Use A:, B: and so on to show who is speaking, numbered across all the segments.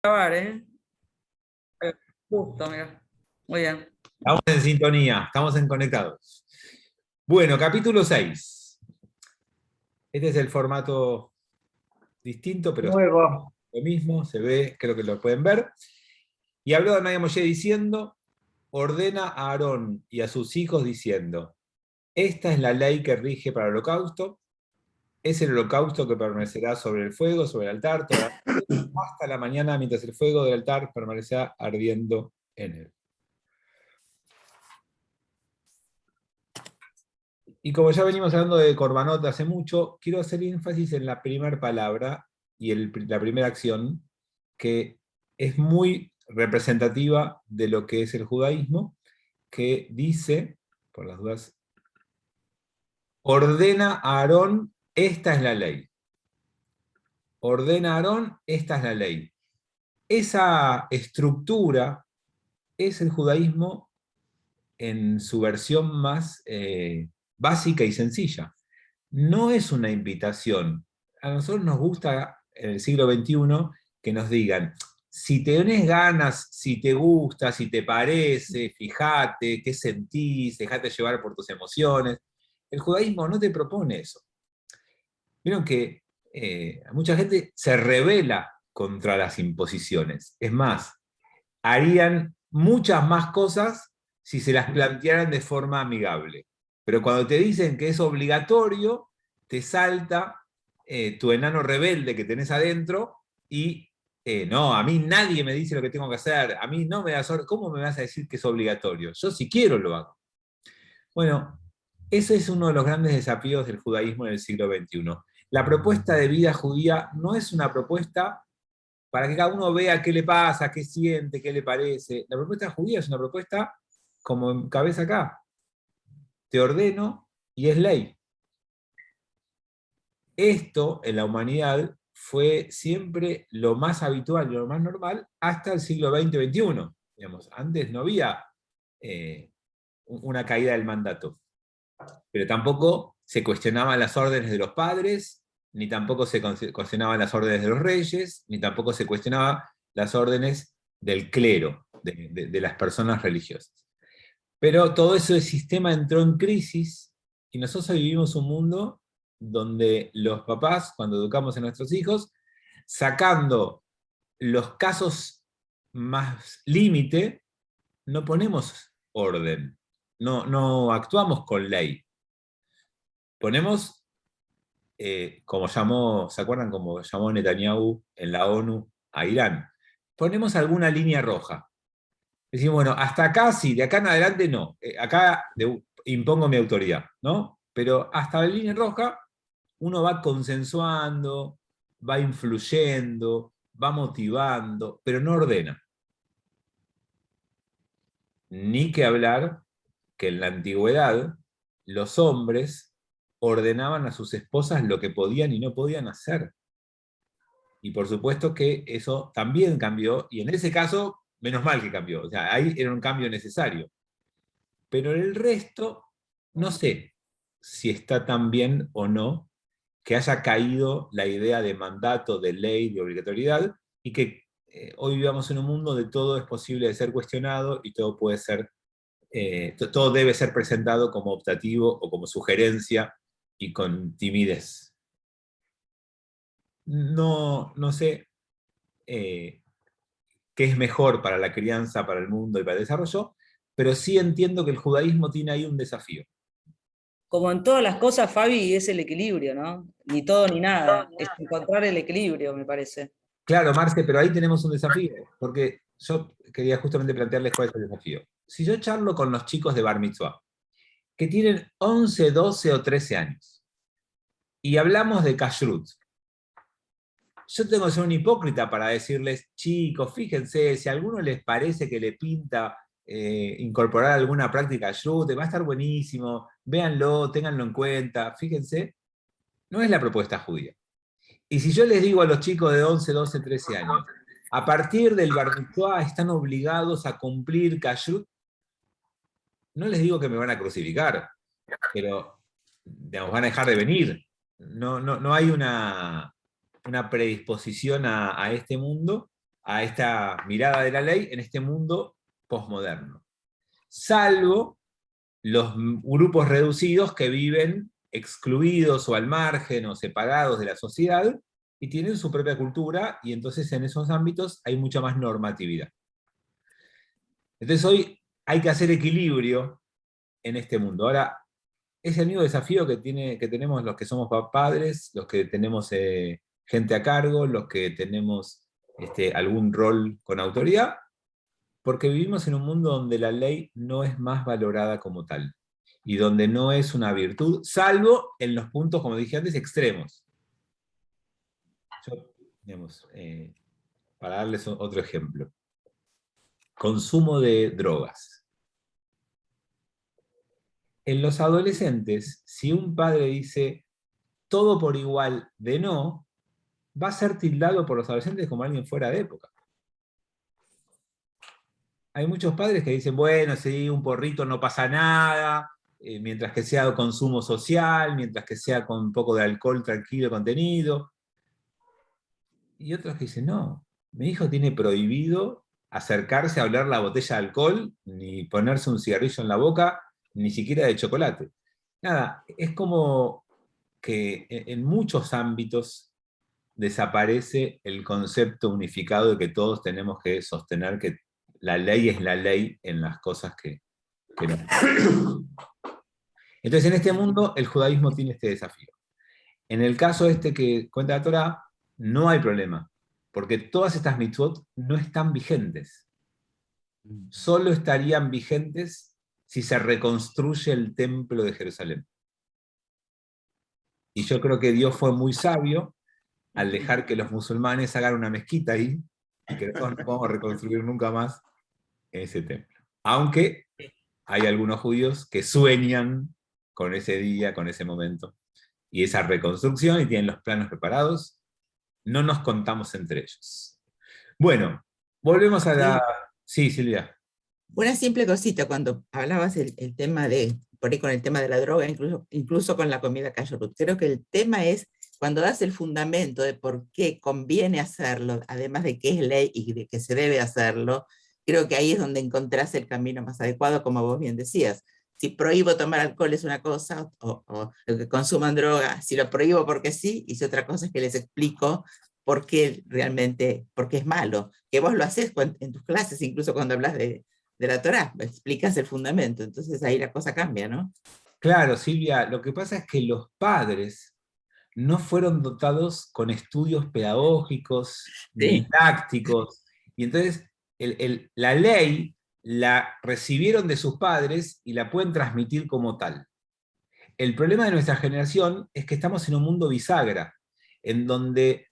A: Grabar, ¿eh? Justo, mira. Muy bien.
B: Estamos en sintonía, estamos en conectados. Bueno, capítulo 6. Este es el formato distinto, pero
A: Nuevo.
B: lo mismo, se ve, creo que lo pueden ver. Y habló de Adonai Moshe diciendo, ordena a Aarón y a sus hijos diciendo, esta es la ley que rige para el holocausto, es el holocausto que permanecerá sobre el fuego, sobre el altar, toda la noche, hasta la mañana, mientras el fuego del altar permanecerá ardiendo en él. Y como ya venimos hablando de Corbanot hace mucho, quiero hacer énfasis en la primera palabra y la primera acción, que es muy representativa de lo que es el judaísmo, que dice, por las dudas, ordena a Aarón, esta es la ley. Ordena a Aarón, esta es la ley. Esa estructura es el judaísmo en su versión más básica y sencilla. No es una invitación. A nosotros nos gusta en el siglo XXI que nos digan, si tenés ganas, si te gusta, si te parece, fíjate, qué sentís, dejate llevar por tus emociones. El judaísmo no te propone eso. Vieron que mucha gente se rebela contra las imposiciones. Es más, harían muchas más cosas si se las plantearan de forma amigable. Pero cuando te dicen que es obligatorio, te salta tu enano rebelde que tenés adentro y no, a mí nadie me dice lo que tengo que hacer, a mí no me das orden, ¿cómo me vas a decir que es obligatorio? Yo si quiero lo hago. Bueno, ese es uno de los grandes desafíos del judaísmo en el siglo XXI. La propuesta de vida judía no es una propuesta para que cada uno vea qué le pasa, qué siente, qué le parece. La propuesta judía es una propuesta como en cabeza acá. Te ordeno y es ley. Esto en la humanidad fue siempre lo más habitual y lo más normal hasta el siglo XX-XXI. Digamos, antes no había una caída del mandato, pero tampoco se cuestionaban las órdenes de los padres, ni tampoco se cuestionaban las órdenes de los reyes, ni tampoco se cuestionaban las órdenes del clero, de las personas religiosas. Pero todo ese sistema entró en crisis y nosotros hoy vivimos un mundo donde los papás, cuando educamos a nuestros hijos, sacando los casos más límite, no ponemos orden, no actuamos con ley. Ponemos, como llamó, ¿se acuerdan cómo llamó Netanyahu en la ONU a Irán? Ponemos alguna línea roja. Decimos, bueno, hasta acá sí, de acá en adelante no. Acá impongo mi autoridad, ¿no? Pero hasta la línea roja uno va consensuando, va influyendo, va motivando, pero no ordena. Ni que hablar que en la antigüedad los hombres ordenaban a sus esposas lo que podían y no podían hacer. Y por supuesto que eso también cambió, y en ese caso, menos mal que cambió. O sea, ahí era un cambio necesario. Pero en el resto, no sé si está tan bien o no que haya caído la idea de mandato, de ley, de obligatoriedad, y que hoy vivamos en un mundo donde todo es posible de ser cuestionado y todo puede ser, todo debe ser presentado como optativo o como sugerencia y con timidez. No sé eh, qué es mejor para la crianza, para el mundo y para el desarrollo, pero sí entiendo que el judaísmo tiene ahí un desafío.
A: Como en todas las cosas, Fabi, es el equilibrio, ¿no? Ni todo ni nada. Es encontrar el equilibrio, me parece.
B: Claro, Marce, pero ahí tenemos un desafío, porque yo quería justamente plantearles cuál es el desafío. Si yo charlo con los chicos de Bar Mitzvah, que tienen 11, 12 o 13 años, y hablamos de kashrut, yo tengo que ser un hipócrita para decirles, chicos, fíjense, si a alguno les parece que le pinta incorporar alguna práctica kashrut, va a estar buenísimo, véanlo, ténganlo en cuenta, fíjense, no es la propuesta judía. Y si yo les digo a los chicos de 11, 12, 13 años, a partir del Bar Mitzvah están obligados a cumplir kashrut, no les digo que me van a crucificar, pero digamos, van a dejar de venir. No hay una predisposición a este mundo a esta mirada de la ley en este mundo posmoderno. Salvo los grupos reducidos que viven excluidos o al margen o separados de la sociedad y tienen su propia cultura, y entonces en esos ámbitos hay mucha más normatividad. Entonces hoy hay que hacer equilibrio en este mundo. Ahora, es el mismo desafío que tenemos los que somos padres, los que tenemos gente a cargo, los que tenemos algún rol con autoridad, porque vivimos en un mundo donde la ley no es más valorada como tal, y donde no es una virtud, salvo en los puntos, como dije antes, extremos. Yo, digamos, para darles otro ejemplo. Consumo de drogas. En los adolescentes, si un padre dice todo por igual de no, va a ser tildado por los adolescentes como alguien fuera de época. Hay muchos padres que dicen, bueno, sí, un porrito no pasa nada, mientras que sea consumo social, mientras que sea con un poco de alcohol tranquilo contenido. Y otros que dicen, no, mi hijo tiene prohibido acercarse a oler la botella de alcohol, ni ponerse un cigarrillo en la boca, ni siquiera de chocolate. Nada, es como que en muchos ámbitos desaparece el concepto unificado de que todos tenemos que sostener que la ley es la ley en las cosas que nos... Entonces, en este mundo, el judaísmo tiene este desafío. En el caso que cuenta la Torá, no hay problema, porque todas estas mitzvot no están vigentes. Solo estarían vigentes si se reconstruye el templo de Jerusalén. Y yo creo que Dios fue muy sabio al dejar que los musulmanes hagan una mezquita ahí, y que nosotros no podamos reconstruir nunca más ese templo. Aunque hay algunos judíos que sueñan con ese día, con ese momento, y esa reconstrucción, y tienen los planos preparados. No nos contamos entre ellos. Bueno, volvemos a la... Sí, Silvia.
C: Una simple cosita, cuando hablabas el tema por ahí con el tema de la droga, incluso con la comida kashrut, creo que el tema es cuando das el fundamento de por qué conviene hacerlo, además de que es ley y de que se debe hacerlo, creo que ahí es donde encontrás el camino más adecuado, como vos bien decías. Si prohíbo tomar alcohol es una cosa, o que consuman droga, si lo prohíbo porque sí, y si otra cosa es que les explico por qué realmente, por qué es malo. Que vos lo haces en tus clases, incluso cuando hablas de la Torá, explicas el fundamento, entonces ahí la cosa cambia, ¿no?
B: Claro, Silvia, lo que pasa es que los padres no fueron dotados con estudios pedagógicos, ni
C: Sí.
B: didácticos, y entonces la ley la recibieron de sus padres y la pueden transmitir como tal. El problema de nuestra generación es que estamos en un mundo bisagra, en donde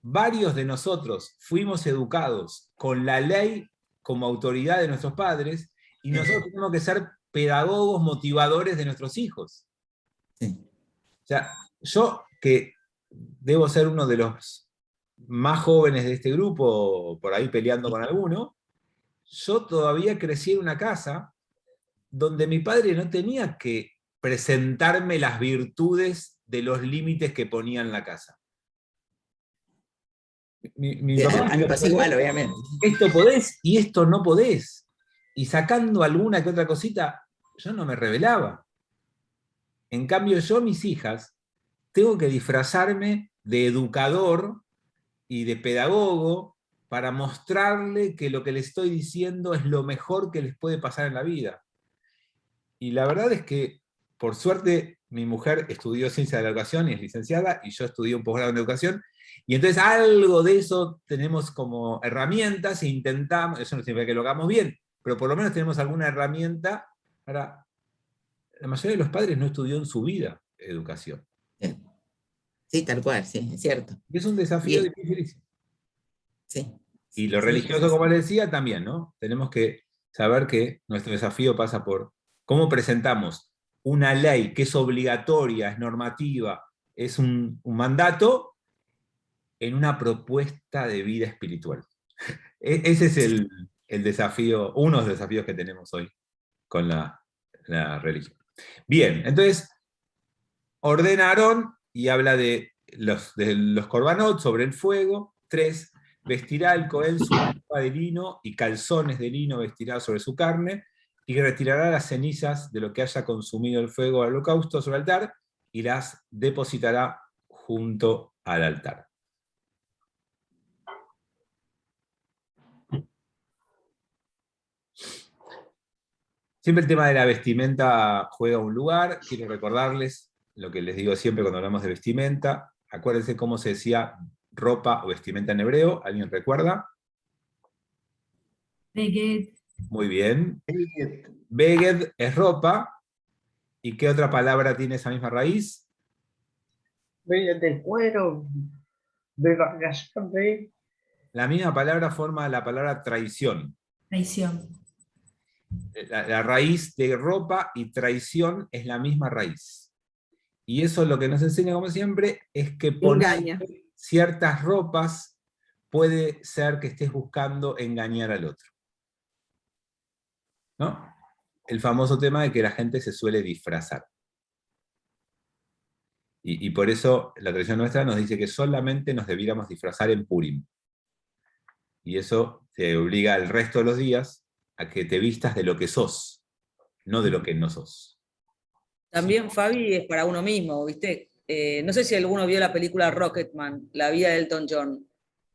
B: varios de nosotros fuimos educados con la ley como autoridad de nuestros padres, y nosotros tenemos que ser pedagogos motivadores de nuestros hijos.
C: Sí.
B: O sea, yo que debo ser uno de los más jóvenes de este grupo, por ahí peleando con alguno, yo todavía crecí en una casa donde mi padre no tenía que presentarme las virtudes de los límites que ponía en la casa. Mi papá
C: A mí me pasa igual, obviamente.
B: esto podés y esto no podés. Y sacando alguna que otra cosita, yo no me rebelaba. En cambio, yo, mis hijas, tengo que disfrazarme de educador y de pedagogo para mostrarle que lo que le estoy diciendo es lo mejor que les puede pasar en la vida. Y la verdad es que, por suerte, mi mujer estudió Ciencia de la Educación y es licenciada, y yo estudié un posgrado en Educación, y entonces algo de eso tenemos como herramientas e intentamos, eso no significa que lo hagamos bien, pero por lo menos tenemos alguna herramienta para... La mayoría de los padres no estudió en su vida educación.
C: Sí, tal cual, sí, es cierto.
B: Y es un desafío dificilísimo.
C: Sí.
B: Y lo religioso, como les decía, también, ¿no? Tenemos que saber que nuestro desafío pasa por cómo presentamos una ley que es obligatoria, es normativa, es un mandato, en una propuesta de vida espiritual. Ese es el desafío, uno de los desafíos que tenemos hoy con la religión. Bien, entonces, ordena Aarón y habla de los korbanot sobre el fuego. 3, vestirá el Cohen su capa de lino y calzones de lino vestirá sobre su carne, y retirará las cenizas de lo que haya consumido el fuego al holocausto sobre el altar, y las depositará junto al altar. Siempre el tema de la vestimenta juega un lugar. Quiero recordarles lo que les digo siempre cuando hablamos de vestimenta. Acuérdense cómo se decía ropa o vestimenta en hebreo. ¿Alguien recuerda?
D: Beged.
B: Muy bien. Beged es ropa. ¿Y qué otra palabra tiene esa misma raíz?
E: Del cuero, de
B: La misma palabra forma la palabra traición.
D: Traición.
B: La raíz de ropa y traición es la misma raíz. Y eso lo que nos enseña, como siempre, es que
F: Engaña.
B: poner ciertas ropas puede ser que estés buscando engañar al otro. ¿No? El famoso tema de que la gente se suele disfrazar. Y por eso la tradición nuestra nos dice que solamente nos debiéramos disfrazar en Purim. Y eso te obliga el resto de los días a que te vistas de lo que sos, no de lo que no sos.
A: También, Fabi, es para uno mismo, ¿viste? No sé si alguno vio la película Rocketman, la vida de Elton John,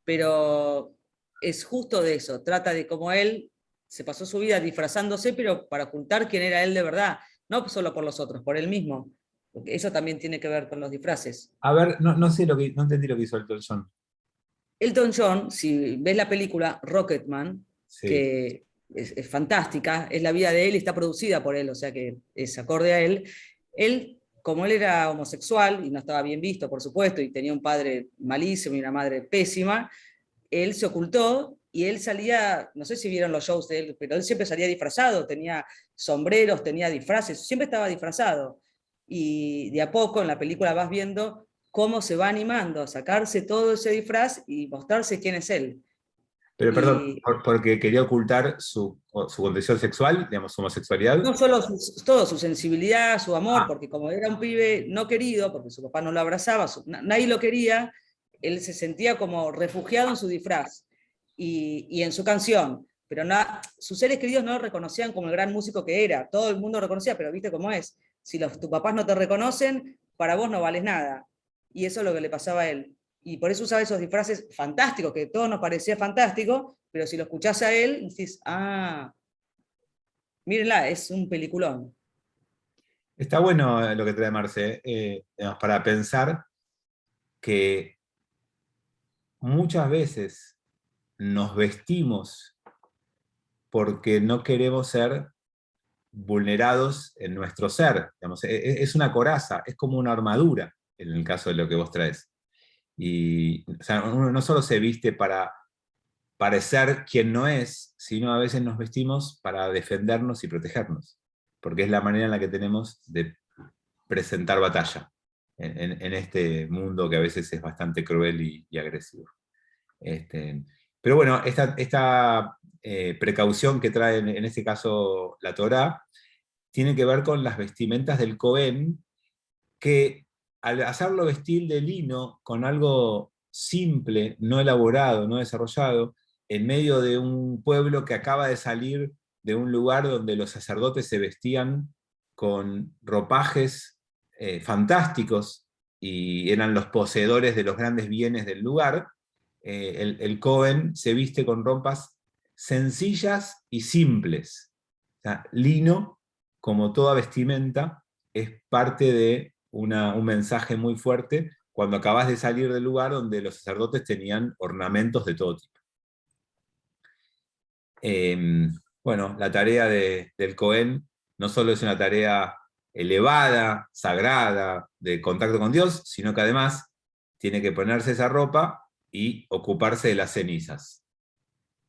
A: pero es justo de eso, trata de cómo él se pasó su vida disfrazándose, pero para ocultar quién era él de verdad, no solo por los otros, por él mismo. Porque eso también tiene que ver con los disfraces.
B: A ver, no sé no entendí lo que hizo Elton John.
A: Elton John, si ves la película Rocketman,
B: Sí.
A: que es fantástica, es la vida de él y está producida por él, o sea que es acorde a él. Él, como él era homosexual y no estaba bien visto, por supuesto, y tenía un padre malísimo y una madre pésima, él se ocultó y él salía, no sé si vieron los shows de él, pero él siempre salía disfrazado, tenía sombreros, tenía disfraces, siempre estaba disfrazado. Y de a poco en la película vas viendo cómo se va animando a sacarse todo ese disfraz y mostrarse quién es él.
B: Pero perdón,
A: Y
B: porque quería ocultar su condición sexual, digamos, su homosexualidad.
A: no solo todo, su sensibilidad, su amor,
B: Ah.
A: porque como era un pibe no querido, porque su papá no lo abrazaba, nadie lo quería, él se sentía como refugiado en su disfraz y en su canción. Pero sus seres queridos no lo reconocían como el gran músico que era. Todo el mundo lo reconocía, pero viste cómo es. Si tus papás no te reconocen, para vos no vales nada. Y eso es lo que le pasaba a él. Y por eso usaba esos disfraces fantásticos, que a todos nos parecía fantástico, pero si lo escuchás a él, decís, ah, mírenla, es un peliculón.
B: Está bueno lo que trae Marce, digamos, para pensar que muchas veces nos vestimos porque no queremos ser vulnerados en nuestro ser. Digamos, es una coraza, es como una armadura en el caso de lo que vos traes. Y o sea, uno no solo se viste para parecer quien no es, sino a veces nos vestimos para defendernos y protegernos, porque es la manera en la que tenemos de presentar batalla en este mundo que a veces es bastante cruel y agresivo. Pero bueno, esta precaución que trae en este caso la Torá tiene que ver con las vestimentas del Cohen, que al hacerlo vestir de lino con algo simple, no elaborado, no desarrollado, en medio de un pueblo que acaba de salir de un lugar donde los sacerdotes se vestían con ropajes fantásticos y eran los poseedores de los grandes bienes del lugar, el Cohen se viste con ropas sencillas y simples. O sea, lino, como toda vestimenta, es parte de un mensaje muy fuerte cuando acabas de salir del lugar donde los sacerdotes tenían ornamentos de todo tipo. Bueno, la tarea del Cohen no solo es una tarea elevada, sagrada, de contacto con Dios, sino que además tiene que ponerse esa ropa y ocuparse de las cenizas.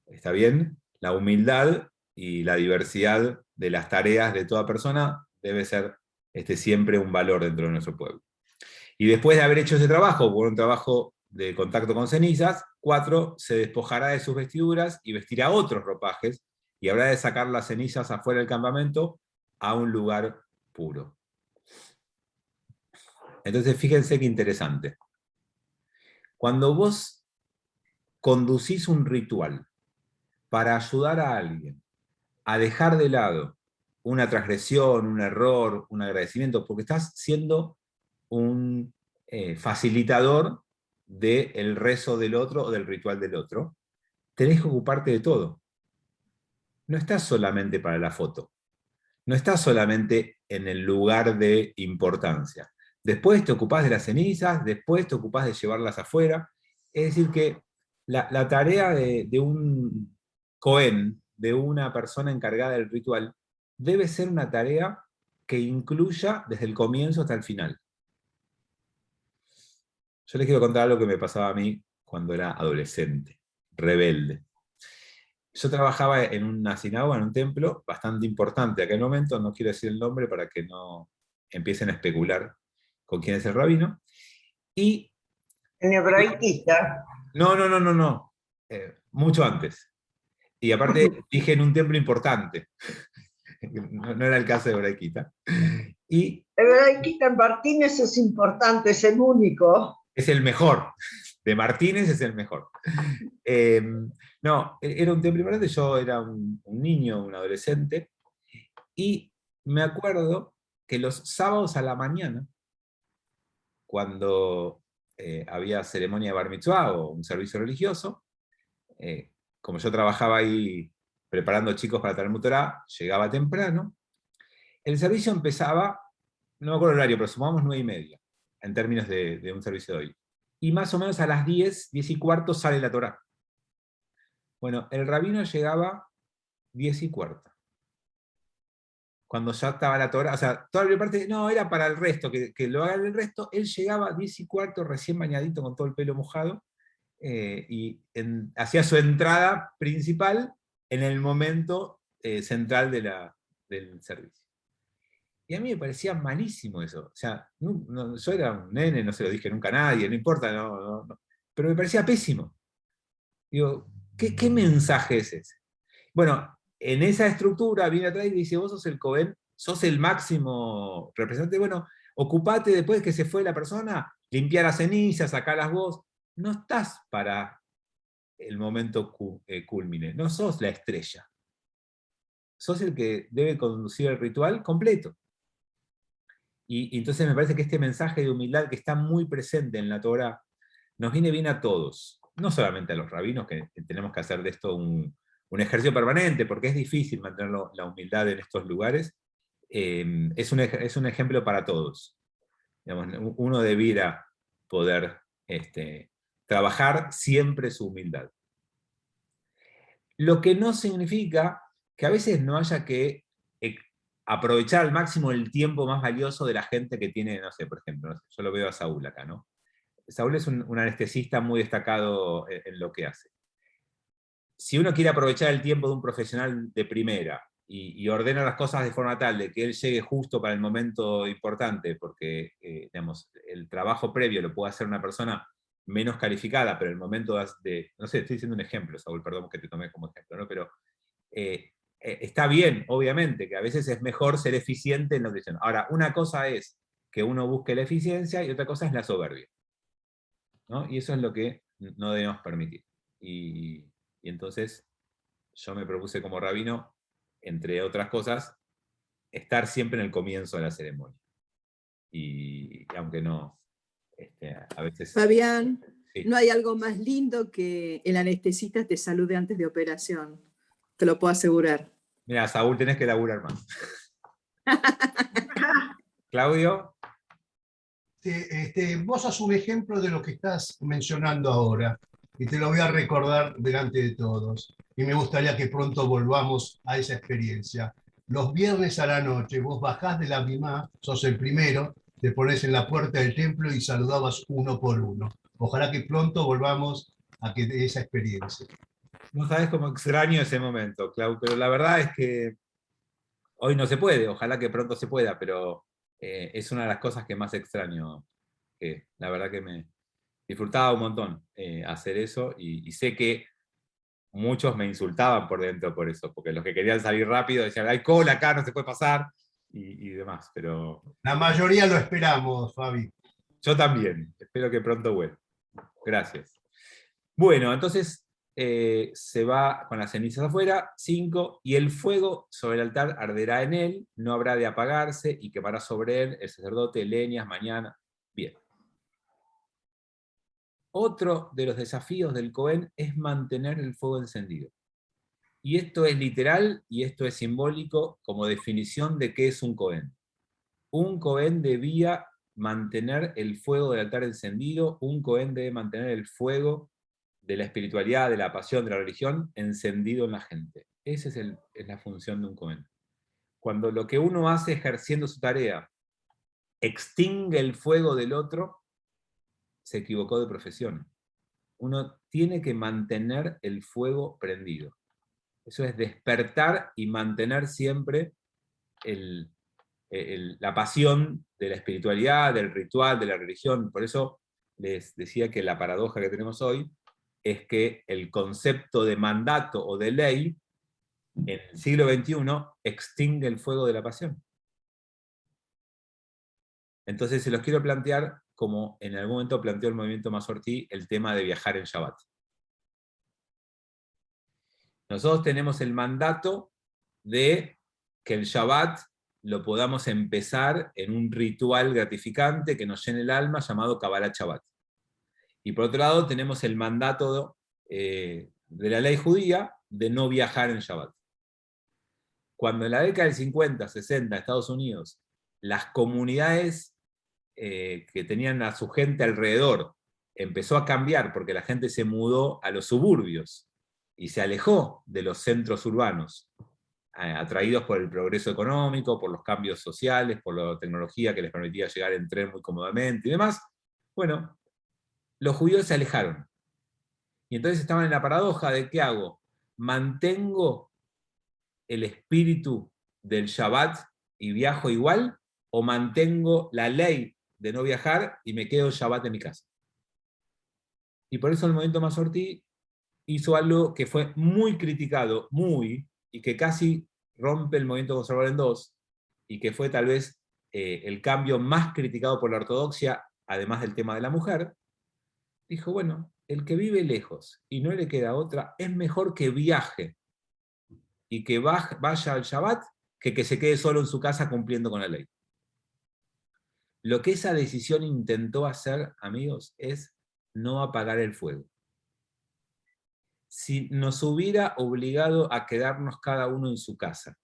B: ¿Está bien? La humildad y la diversidad de las tareas de toda persona debe ser siempre un valor dentro de nuestro pueblo. Y después de haber hecho ese trabajo, por un trabajo de contacto con cenizas, 4, se despojará de sus vestiduras y vestirá otros ropajes, y habrá de sacar las cenizas afuera del campamento a un lugar puro. Entonces, fíjense qué interesante. Cuando vos conducís un ritual para ayudar a alguien a dejar de lado una transgresión, un error, un agradecimiento, porque estás siendo un facilitador del rezo del otro o del ritual del otro, tenés que ocuparte de todo. No estás solamente para la foto, no estás solamente en el lugar de importancia. Después te ocupás de las cenizas, después te ocupás de llevarlas afuera. Es decir, que la tarea de un Cohen, de una persona encargada del ritual, debe ser una tarea que incluya desde el comienzo hasta el final. Yo les quiero contar algo que me pasaba a mí cuando era adolescente, rebelde. Yo trabajaba en una sinagoga, en un templo bastante importante. Aquel momento, no quiero decir el nombre para que no empiecen a especular con quién es el rabino. Y
E: En hebraitista.
B: no. Mucho antes. Y aparte dije en un templo importante. No era el caso de Hebraiquita. Y
E: Hebraitista en Martínez es importante, es el único.
B: es el mejor. De Martínez es el mejor. No, era un templo importante. Yo era un niño, un adolescente. Y me acuerdo que los sábados a la mañana, cuando había ceremonia de Bar Mitzvah o un servicio religioso, como yo trabajaba ahí preparando chicos para Talmud Torah, llegaba temprano, el servicio empezaba, no me acuerdo el horario, pero sumamos 9:30, en términos de un servicio de hoy. Y más o menos a las 10:15 sale la Torah. Bueno, el rabino llegaba 10:15. Cuando ya estaba la Torah, o sea, toda la parte, no, era para el resto, que lo hagan el resto, él llegaba 10:15, recién bañadito, con todo el pelo mojado, y hacía su entrada principal en el momento central del servicio. Y a mí me parecía malísimo eso. O sea, yo era un nene, no se lo dije nunca a nadie, no importa, no. Pero me parecía pésimo. Digo, ¿qué mensaje es ese? Bueno, en esa estructura viene atrás y dice, vos sos el Cohen, sos el máximo representante, bueno, ocupate después de que se fue la persona, limpiar las cenizas, sacarlas vos. No estás para el momento culmine, no sos la estrella. Sos el que debe conducir el ritual completo. Y entonces me parece que este mensaje de humildad que está muy presente en la Torah nos viene bien a todos, no solamente a los rabinos, que tenemos que hacer de esto un ejercicio permanente, porque es difícil mantener la humildad en estos lugares. Es un ejemplo para todos. Digamos, uno debiera poder trabajar siempre su humildad. Lo que no significa que a veces no haya que aprovechar al máximo el tiempo más valioso de la gente que tiene, no sé, por ejemplo, no sé, yo lo veo a Saúl acá, ¿no? Saúl es un anestesista muy destacado en lo que hace. Si uno quiere aprovechar el tiempo de un profesional de primera y ordena las cosas de forma tal de que él llegue justo para el momento importante, porque digamos, el trabajo previo lo puede hacer una persona menos calificada, pero el momento de, no sé, estoy diciendo un ejemplo, Saúl, perdón que te tomé como ejemplo, ¿no? Pero está bien, obviamente, que a veces es mejor ser eficiente en lo que dicen. Ahora, una cosa es que uno busque la eficiencia y otra cosa es la soberbia, ¿no? Y eso es lo que no debemos permitir. Y entonces yo me propuse como rabino, entre otras cosas, estar siempre en el comienzo de la ceremonia. Y aunque no, a veces...
D: Fabián,
B: Sí.
D: no hay algo más lindo que el anestesista te salude antes de operación. Te lo puedo asegurar.
B: Mira, Saúl, tenés que laburar más. Claudio.
F: Vos sos un ejemplo de lo que estás mencionando ahora, y te lo voy a recordar delante de todos. Y me gustaría que pronto volvamos a esa experiencia. Los viernes a la noche, vos bajás de la bimá, sos el primero, te pones en la puerta del templo y saludabas uno por uno. Ojalá que pronto volvamos a esa experiencia.
B: No sabes cómo extraño ese momento, Clau, pero la verdad es que hoy no se puede, ojalá que pronto se pueda, pero es una de las cosas que más extraño, que la verdad que me disfrutaba un montón hacer eso, y sé que muchos me insultaban por dentro por eso, porque los que querían salir rápido decían, hay cola acá, no se puede pasar, y demás, pero...
F: La mayoría lo esperamos, Fabi.
B: Yo también, espero que pronto vuelva. Gracias. Bueno, entonces se va con las cenizas afuera, 5, y el fuego sobre el altar arderá en él, no habrá de apagarse, y quemará sobre él el sacerdote leñas mañana. Bien. Otro de los desafíos del Cohen es mantener el fuego encendido. Y esto es literal y esto es simbólico como definición de qué es un Cohen. Un Cohen debía mantener el fuego del altar encendido, un Cohen debe mantener el fuego de la espiritualidad, de la pasión, de la religión, encendido en la gente. Esa es la función de un Cohen. Cuando lo que uno hace ejerciendo su tarea extingue el fuego del otro, se equivocó de profesión. Uno tiene que mantener el fuego prendido. Eso es despertar y mantener siempre la pasión de la espiritualidad, del ritual, de la religión. Por eso les decía que la paradoja que tenemos hoy es que el concepto de mandato o de ley en el siglo XXI extingue el fuego de la pasión. Entonces se los quiero plantear como en algún momento planteó el movimiento Masortí el tema de viajar en Shabbat. Nosotros tenemos el mandato de que el Shabbat lo podamos empezar en un ritual gratificante que nos llene el alma llamado Kabbalat Shabbat. Y por otro lado tenemos el mandato de la ley judía de no viajar en Shabbat. Cuando en la década del 50, 60, en Estados Unidos, las comunidades que tenían a su gente alrededor empezó a cambiar porque la gente se mudó a los suburbios y se alejó de los centros urbanos, atraídos por el progreso económico, por los cambios sociales, por la tecnología que les permitía llegar en tren muy cómodamente y demás, bueno, los judíos se alejaron. Y entonces estaban en la paradoja de ¿qué hago? ¿Mantengo el espíritu del Shabbat y viajo igual? ¿O mantengo la ley de no viajar y me quedo Shabbat en mi casa? Y por eso el movimiento Masortí hizo algo que fue muy criticado, y que casi rompe el movimiento conservador en dos, y que fue tal vez el cambio más criticado por la ortodoxia, además del tema de la mujer. Dijo, bueno, el que vive lejos y no le queda otra, es mejor que viaje y que vaya al Shabbat que se quede solo en su casa cumpliendo con la ley. Lo que esa decisión intentó hacer, amigos, es no apagar el fuego. Si nos hubiera obligado a quedarnos cada uno en su casa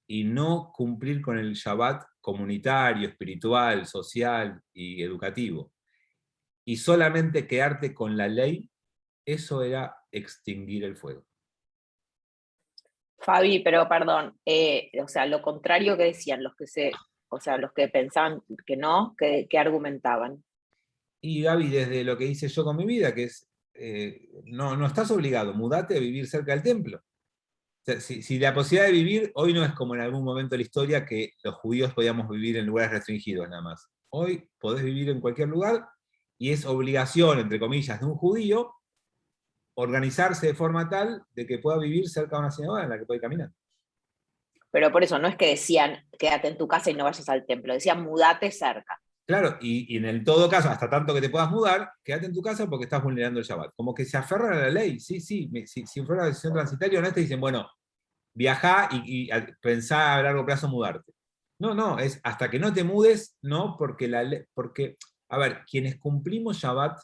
B: y no cumplir con el Shabbat comunitario, espiritual, social y educativo, y solamente quedarte con la ley, eso era extinguir el fuego.
G: Fabi, pero perdón, o sea, lo contrario que decían los que pensaban que no, que argumentaban.
B: Y Gaby, desde lo que hice yo con mi vida, que es, no estás obligado, mudate a vivir cerca del templo. O sea, si la posibilidad de vivir, hoy no es como en algún momento de la historia que los judíos podíamos vivir en lugares restringidos nada más. Hoy podés vivir en cualquier lugar y es obligación, entre comillas, de un judío organizarse de forma tal de que pueda vivir cerca de una sinagoga en la que puede caminar.
G: Pero por eso no es que decían quédate en tu casa y no vayas al templo, decían mudate cerca.
B: Claro, y en el todo caso, hasta tanto que te puedas mudar, quédate en tu casa porque estás vulnerando el Shabbat. Como que se aferran a la ley, sí, si fuera una decisión transitaria, honesta, dicen, bueno, viajá y pensá a largo plazo mudarte. No, es hasta que no te mudes, no, porque a ver, quienes cumplimos Shabbat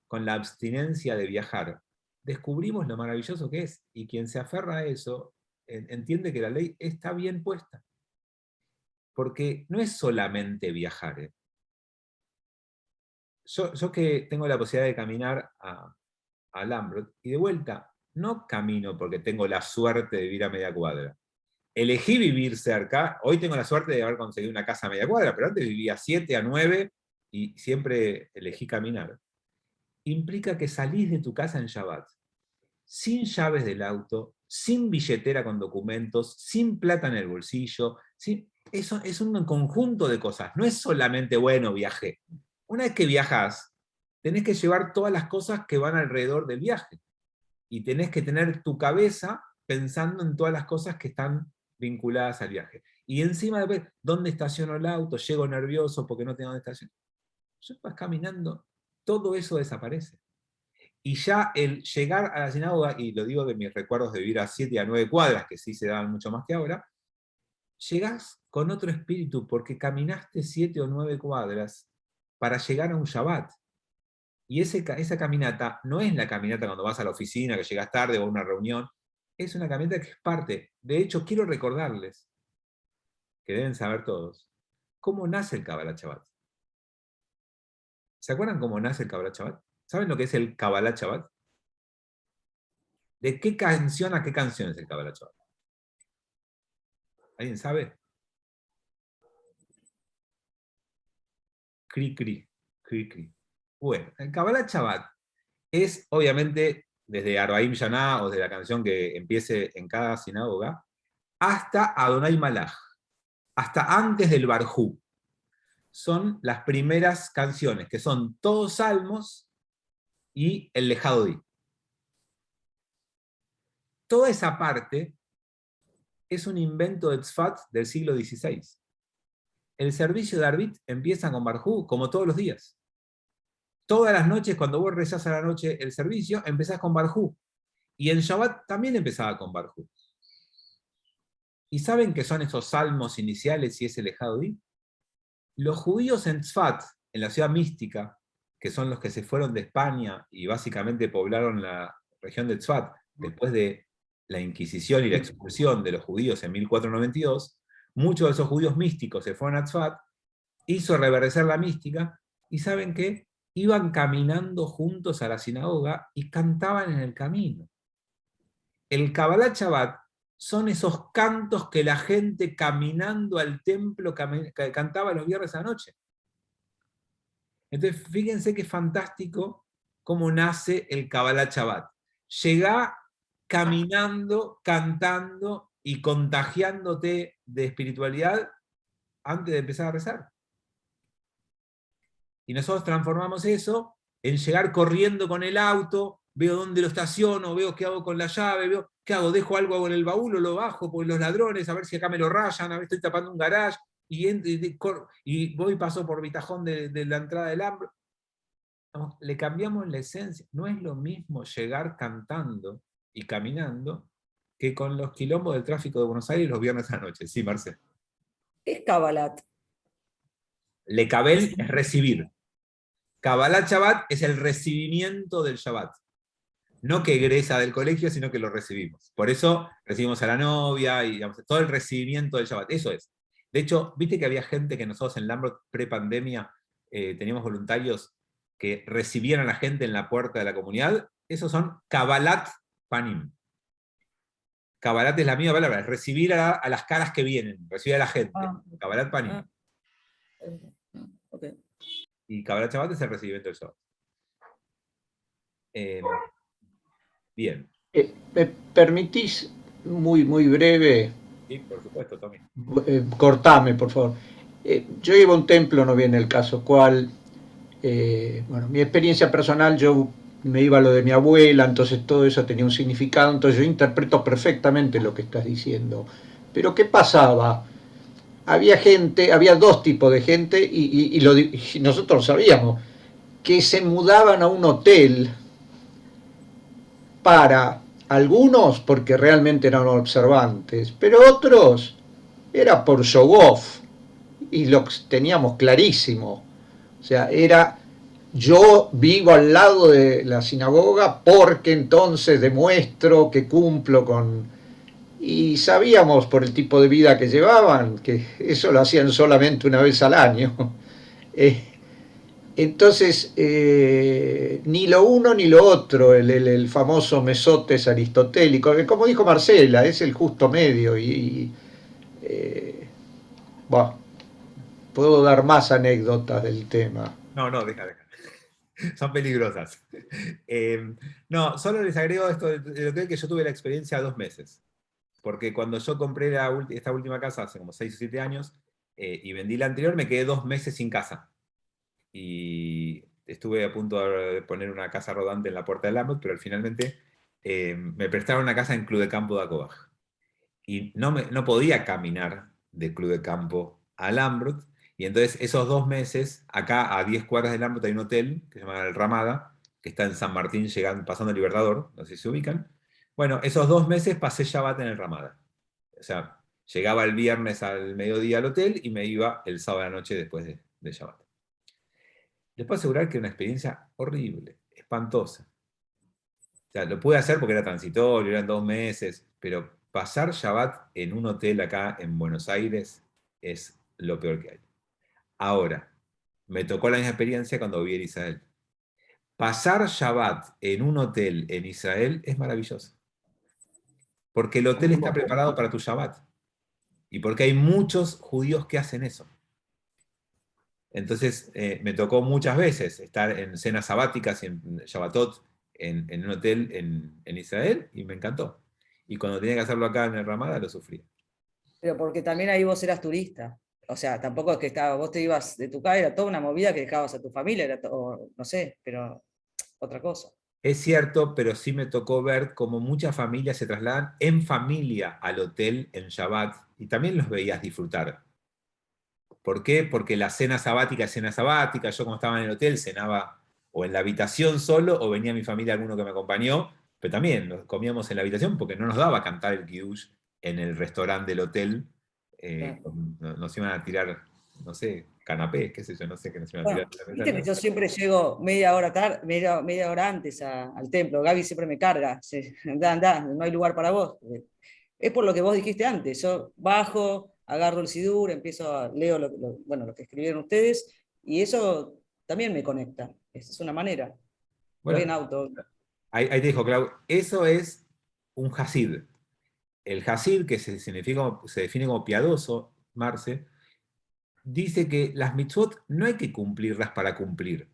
B: con la abstinencia de viajar, descubrimos lo maravilloso que es, y quien se aferra a eso, entiende que la ley está bien puesta. Porque no es solamente viajar, Yo que tengo la posibilidad de caminar a Lambrot, y de vuelta, no camino porque tengo la suerte de vivir a media cuadra. Elegí vivir cerca, hoy tengo la suerte de haber conseguido una casa a media cuadra, pero antes vivía 7 a 9 y siempre elegí caminar. Implica que salís de tu casa en Shabbat, sin llaves del auto, sin billetera con documentos, sin plata en el bolsillo. Eso es un conjunto de cosas, no es solamente, bueno, viajé. Una vez que viajas, tenés que llevar todas las cosas que van alrededor del viaje. Y tenés que tener tu cabeza pensando en todas las cosas que están vinculadas al viaje. Y encima después, ¿dónde estaciono el auto? Llego nervioso porque no tengo dónde estacionar. Yo vas caminando, todo eso desaparece. Y ya el llegar a la sinagoga, y lo digo de mis recuerdos de vivir a 7 a 9 cuadras, que sí se daban mucho más que ahora, llegás con otro espíritu, porque caminaste 7 o 9 cuadras para llegar a un Shabbat. Y esa caminata no es la caminata cuando vas a la oficina, que llegas tarde o a una reunión, es una caminata que es parte. De hecho, quiero recordarles, que deben saber todos, cómo nace el Kabbalat Shabbat. ¿Se acuerdan cómo nace el Kabbalat Shabbat? ¿Saben lo que es el Kabbalat Shabbat? ¿De qué canción a qué canción es el Kabbalat Shabbat? ¿Alguien sabe? Cri, cri, cri, cri. Bueno, el Kabbalat Shabbat es, obviamente, desde Arbaim Yaná, o de la canción que empiece en cada sinagoga, hasta Adonai Malach, hasta antes del Barjú. Son las primeras canciones, que son todos salmos y el Lejadodí. Toda esa parte es un invento de Tzfat del siglo XVI. El servicio de Arbit empieza con Barjú, como todos los días. Todas las noches, cuando vos rezás a la noche el servicio, empezás con Barjú. Y en Shabbat también empezaba con Barjú. ¿Y saben qué son esos salmos iniciales y ese Lejadodí? Los judíos en Tzfat, en la ciudad mística, que son los que se fueron de España y básicamente poblaron la región de Tzfat, después de la Inquisición y la expulsión de los judíos en 1492, muchos de esos judíos místicos se fueron a Tzfat, hizo reverdecer la mística, y ¿saben qué? Iban caminando juntos a la sinagoga y cantaban en el camino. El Kabbalat Shabbat son esos cantos que la gente caminando al templo cantaba los viernes a la noche. Entonces, fíjense qué fantástico cómo nace el Kabbalat Shabbat. Llegá caminando, cantando y contagiándote de espiritualidad antes de empezar a rezar. Y nosotros transformamos eso en llegar corriendo con el auto, veo dónde lo estaciono, veo qué hago con la llave, veo qué hago, dejo algo en el baúl o lo bajo por los ladrones, a ver si acá me lo rayan, a ver, estoy tapando un garage, y voy y paso por Bitajón de la entrada del hambre. No, le cambiamos la esencia. No es lo mismo llegar cantando y caminando que con los quilombos del tráfico de Buenos Aires los viernes a la noche. Sí, Marcelo.
A: ¿Qué es Kabbalat?
B: Lekabel es recibir. Kabbalat Shabbat es el recibimiento del Shabbat. No que egresa del colegio, sino que lo recibimos. Por eso recibimos a la novia y digamos, todo el recibimiento del Shabbat. Eso es. De hecho, viste que había gente que nosotros en Lambert pre-pandemia teníamos voluntarios que recibían a la gente en la puerta de la comunidad. Esos son Kabbalat Panim. Kabbalat es la misma palabra, es recibir a las caras que vienen, recibir a la gente. Kabbalat Panim.
A: Okay.
B: Y Kabbalat Shabbat es el recibimiento del Shabbat. Bien.
H: ¿Me permitís muy breve?
B: Sí, por supuesto, Tommy.
H: Cortame, por favor. Yo iba a un templo, no viene el caso cuál. Bueno, mi experiencia personal, yo me iba a lo de mi abuela, entonces todo eso tenía un significado, entonces yo interpreto perfectamente lo que estás diciendo. Pero ¿qué pasaba? Había gente, había dos tipos de gente, y nosotros sabíamos, que se mudaban a un hotel para algunos porque realmente eran observantes, pero otros era por show off, y lo teníamos clarísimo. O sea, era yo vivo al lado de la sinagoga porque entonces demuestro que cumplo con... Y sabíamos por el tipo de vida que llevaban que eso lo hacían solamente una vez al año. Entonces, ni lo uno ni lo otro, el famoso mesotes aristotélico, que como dijo Marcela, es el justo medio. Bueno, puedo dar más anécdotas del tema.
B: No, deja. Son peligrosas. No, solo les agrego esto del hotel, que yo tuve la experiencia 2 meses. Porque cuando yo compré esta última casa hace como 6 o 7 años, y vendí la anterior, me quedé 2 meses sin casa. Y estuve a punto de poner una casa rodante en la puerta del Lambert, pero finalmente me prestaron una casa en Club de Campo de Acobaj. Y no podía caminar de Club de Campo a Lambert, y entonces esos 2 meses, acá a 10 cuadras de Lambert hay un hotel que se llama El Ramada, que está en San Martín, pasando el Libertador, no sé si se ubican. Bueno, esos 2 meses pasé Shabbat en el Ramada. O sea, llegaba el viernes al mediodía al hotel y me iba el sábado a la noche después de Shabbat. Les puedo asegurar que era una experiencia horrible, espantosa. O sea, lo pude hacer porque era transitorio, eran 2 meses, pero pasar Shabbat en un hotel acá en Buenos Aires es lo peor que hay. Ahora, me tocó la misma experiencia cuando viví en Israel. Pasar Shabbat en un hotel en Israel es maravilloso. Porque el hotel está preparado para tu Shabbat. Y porque hay muchos judíos que hacen eso. Entonces, me tocó muchas veces estar en cenas sabáticas, en Shabbatot, en un hotel en Israel, y me encantó. Y cuando tenía que hacerlo acá en el Ramada, lo sufrí.
A: Pero porque también ahí vos eras turista. O sea, tampoco es que vos te ibas de tu casa, era toda una movida que dejabas a tu familia, era todo, no sé, pero otra cosa.
B: Es cierto, pero sí me tocó ver cómo muchas familias se trasladan en familia al hotel en Shabbat, y también los veías disfrutar. ¿Por qué? Porque la cena sabática es cena sabática. Yo, como estaba en el hotel, cenaba o en la habitación solo, o venía mi familia, alguno que me acompañó, pero también comíamos en la habitación porque no nos daba cantar el Kiddush en el restaurante del hotel. Nos iban a tirar, no sé, canapés, qué sé yo, no sé qué nos iban a tirar.
A: Bueno, viste que yo siempre llego media hora antes al templo. Gaby siempre me carga. Andá, no hay lugar para vos. Es por lo que vos dijiste antes. Yo bajo, agarro el sidur, leo lo que escribieron ustedes, y eso también me conecta. Esa es una manera.
B: Bueno,
A: voy en auto.
B: Ahí te dijo, Clau, eso es un Hasid. El Hasid, que se define como piadoso, Marce, dice que las mitzvot no hay que cumplirlas para cumplir.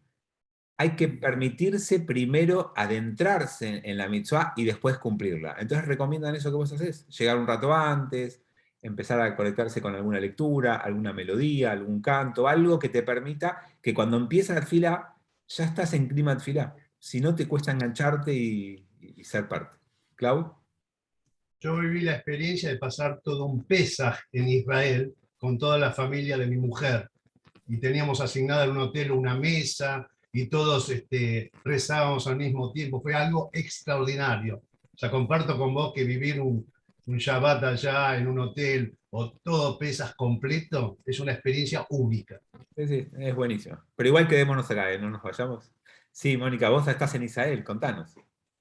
B: Hay que permitirse primero adentrarse en la mitzvah y después cumplirla. Entonces recomiendan eso que vos haces, llegar un rato antes, empezar a conectarse con alguna lectura, alguna melodía, algún canto, algo que te permita que cuando empieza la fila ya estás en clima de fila. Si no, te cuesta engancharte y ser parte. ¿Clau?
F: Yo viví la experiencia de pasar todo un Pesaj en Israel con toda la familia de mi mujer. Y teníamos asignada en un hotel una mesa y todos rezábamos al mismo tiempo. Fue algo extraordinario. O sea, comparto con vos que vivir un Shabbat allá en un hotel o todo Pesaj completo es una experiencia única.
B: Sí, es buenísimo. Pero igual quedémonos acá, no nos vayamos. Sí, Mónica, vos estás en Israel, contanos.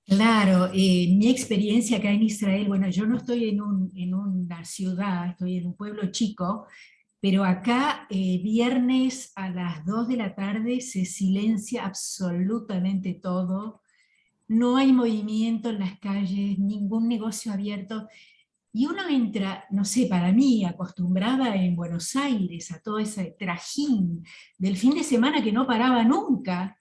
I: Claro, mi experiencia acá en Israel, bueno, yo no estoy en una ciudad, estoy en un pueblo chico, pero acá viernes a las 2 de la tarde se silencia absolutamente todo, no hay movimiento en las calles, ningún negocio abierto, y uno entra, no sé, para mí, acostumbrada en Buenos Aires a todo ese trajín del fin de semana que no paraba nunca,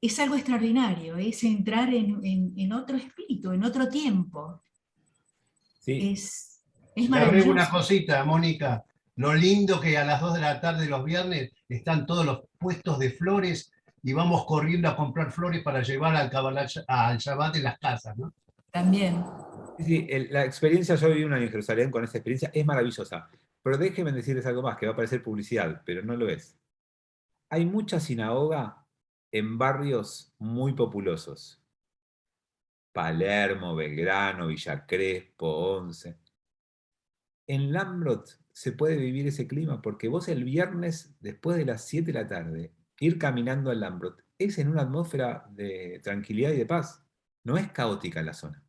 I: es algo extraordinario, es entrar en otro espíritu, en otro tiempo.
B: Sí.
I: Es
F: Te agrego
I: maravilloso.
F: una cosita, Mónica. Lo lindo que a las 2 de la tarde los viernes están todos los puestos de flores y vamos corriendo a comprar flores para llevar al Shabbat en las casas, ¿no?
I: También.
B: Sí, la experiencia, yo viví un año en Jerusalén con esa experiencia, es maravillosa. Pero déjenme decirles algo más, que va a parecer publicidad, pero no lo es. Hay mucha sinagoga en barrios muy populosos. Palermo, Belgrano, Villa Crespo, Once. En Lambrot se puede vivir ese clima porque vos el viernes, después de las 7 de la tarde, ir caminando al Lambrot es en una atmósfera de tranquilidad y de paz. No es caótica la zona.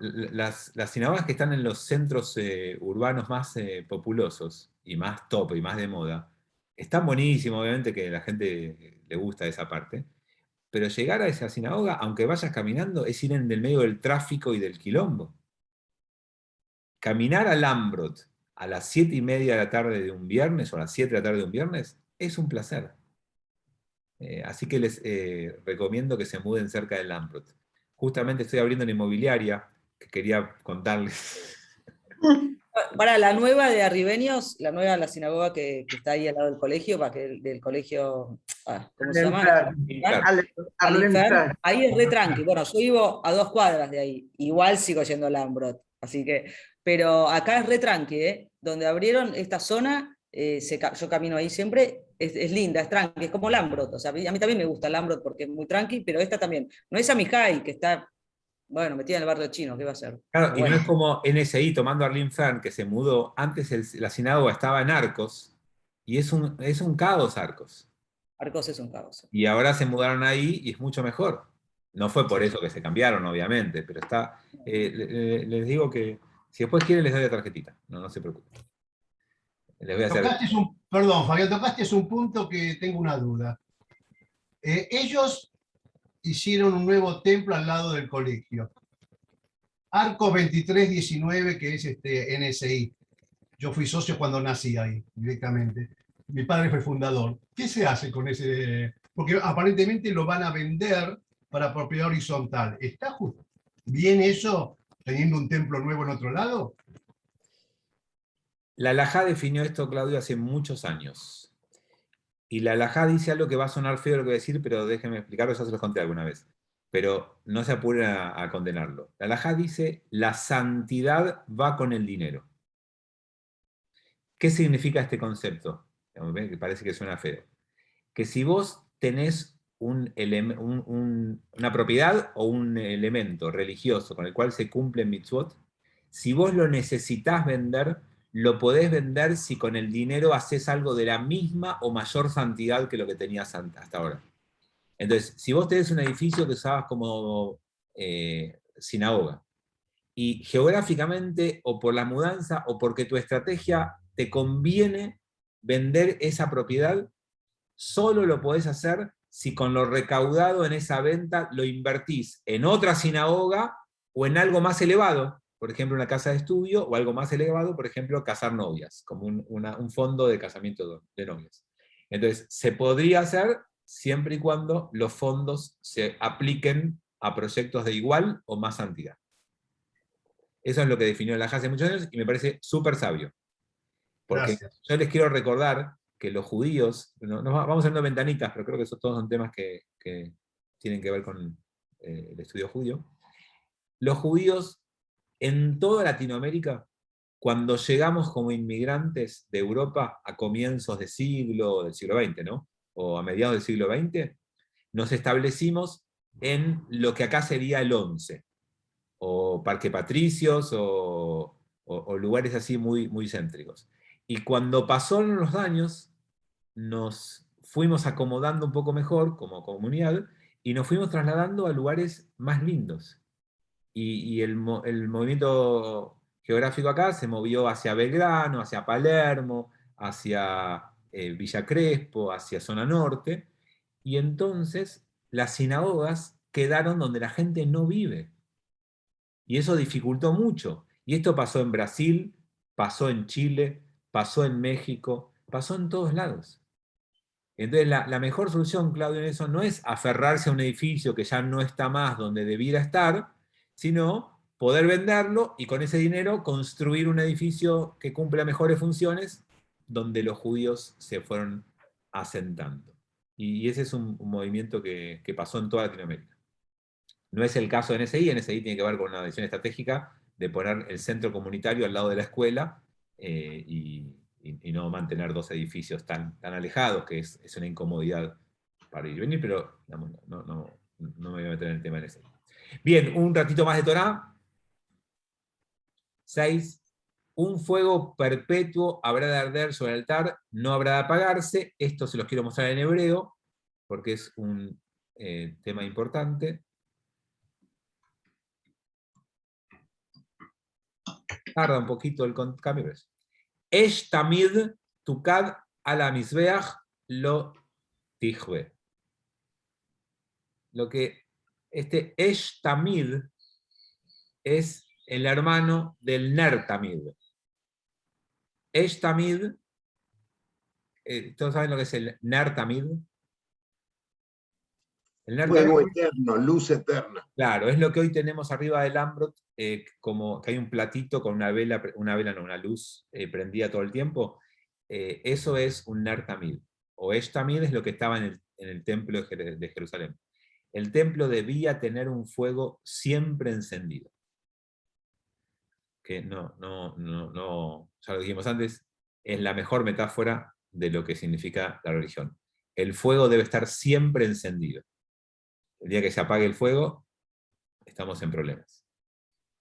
B: Las sinagogas que están en los centros urbanos más populosos y más top y más de moda, están buenísimos, obviamente que a la gente le gusta esa parte, pero llegar a esa sinagoga, aunque vayas caminando, es ir en el medio del tráfico y del quilombo. Caminar a Lambrot a las 7:30 de la tarde de un viernes o a las 7 de la tarde de un viernes es un placer. Así que les recomiendo que se muden cerca de Lambrot. Justamente estoy abriendo una inmobiliaria que quería contarles.
A: Para la nueva de Arribeños, la sinagoga que está ahí al lado del colegio, del colegio, ¿cómo se llama? Alifer, ahí es re tranqui. Bueno, yo vivo a 2 cuadras de ahí, igual sigo yendo a Lambrot, así que, pero acá es re tranqui, donde abrieron esta zona yo camino ahí siempre, es linda, es tranqui, es como Lambrot, o sea, a mí también me gusta Lambrot porque es muy tranqui, pero esta también, no es Amijay, que está, bueno, metida en el barrio chino, ¿qué va a hacer?
B: Claro,
A: Pero
B: y
A: bueno,
B: no es como NSI tomando a Arlene Fern, que se mudó, antes la sinagoga estaba en Arcos, y es un caos Arcos.
A: Arcos es un caos.
B: Y ahora se mudaron ahí y es mucho mejor. No fue por eso que se cambiaron, obviamente, pero está. Les digo que si después quieren les doy la tarjetita. No se preocupen. Les voy a hacer.
F: Perdón, Fabián, tocaste un punto que tengo una duda. Ellos hicieron un nuevo templo al lado del colegio. Arco 2319, que es NSI. Yo fui socio cuando nací ahí, directamente. Mi padre fue fundador. ¿Qué se hace con ese? Porque aparentemente lo van a vender para propiedad horizontal. ¿Está bien eso, teniendo un templo nuevo en otro lado?
B: La halajá definió esto, Claudio, hace muchos años. Y la halajá dice algo que va a sonar feo lo que voy a decir, pero déjenme explicarlo, ya se los conté alguna vez. Pero no se apuren a condenarlo. La halajá dice, la santidad va con el dinero. ¿Qué significa este concepto? Que parece que suena feo. Que si vos tenés una propiedad o un elemento religioso con el cual se cumplen mitzvot, si vos lo necesitás vender, lo podés vender si con el dinero haces algo de la misma o mayor santidad que lo que tenías hasta ahora. Entonces, si vos tenés un edificio que usabas como sinagoga, y geográficamente o por la mudanza o porque tu estrategia te conviene vender esa propiedad, solo lo podés hacer si con lo recaudado en esa venta lo invertís en otra sinagoga o en algo más elevado, por ejemplo una casa de estudio, o algo más elevado, por ejemplo casar novias, como un fondo de casamiento de novias. Entonces, se podría hacer siempre y cuando los fondos se apliquen a proyectos de igual o más santidad. Eso es lo que definió la hace muchos años y me parece súper sabio. Porque
F: Gracias.
B: yo les quiero recordar que los judíos, vamos a hacer ventanitas, pero creo que esos todos son temas que tienen que ver con el estudio judío. Los judíos en toda Latinoamérica, cuando llegamos como inmigrantes de Europa a comienzos del siglo XX, ¿no? O a mediados del siglo XX, nos establecimos en lo que acá sería el 11, o Parque Patricios, o lugares así muy, muy céntricos. Y cuando pasaron los años, nos fuimos acomodando un poco mejor como comunidad y nos fuimos trasladando a lugares más lindos. Y el movimiento geográfico acá se movió hacia Belgrano, hacia Palermo, hacia Villa Crespo, hacia zona norte, y entonces las sinagogas quedaron donde la gente no vive. Y eso dificultó mucho. Y esto pasó en Brasil, pasó en Chile, pasó en México, pasó en todos lados. Entonces la mejor solución, Claudio, en eso no es aferrarse a un edificio que ya no está más donde debiera estar, sino poder venderlo y con ese dinero construir un edificio que cumpla mejores funciones donde los judíos se fueron asentando. Y ese es un movimiento que pasó en toda Latinoamérica. No es el caso de NSI. NSI tiene que ver con una decisión estratégica de poner el centro comunitario al lado de la escuela y no mantener dos edificios tan alejados, que es una incomodidad para ir y venir, pero digamos, no me voy a meter en el tema de NSI. Bien, un ratito más de Torá. 6. Un fuego perpetuo habrá de arder sobre el altar, no habrá de apagarse. Esto se los quiero mostrar en hebreo, porque es un tema importante. Tarda un poquito el cambio, pero es. Esh tamid tukad ala mizbeach lo tijbe. Lo que este Esh tamid es el hermano del Ner tamid. Esh tamid, ¿todos saben lo que es el Ner tamid? El Ner
J: Fuego
B: tamid,
J: eterno, luz eterna.
B: claro, es lo que hoy tenemos arriba del Lambrot, como que hay un platito con una luz prendida todo el tiempo. Eso es un Ner tamid. O Esh tamid es lo que estaba en el templo de Jerusalén. El templo debía tener un fuego siempre encendido. Que no, ya lo dijimos antes, es la mejor metáfora de lo que significa la religión. El fuego debe estar siempre encendido. El día que se apague el fuego, estamos en problemas.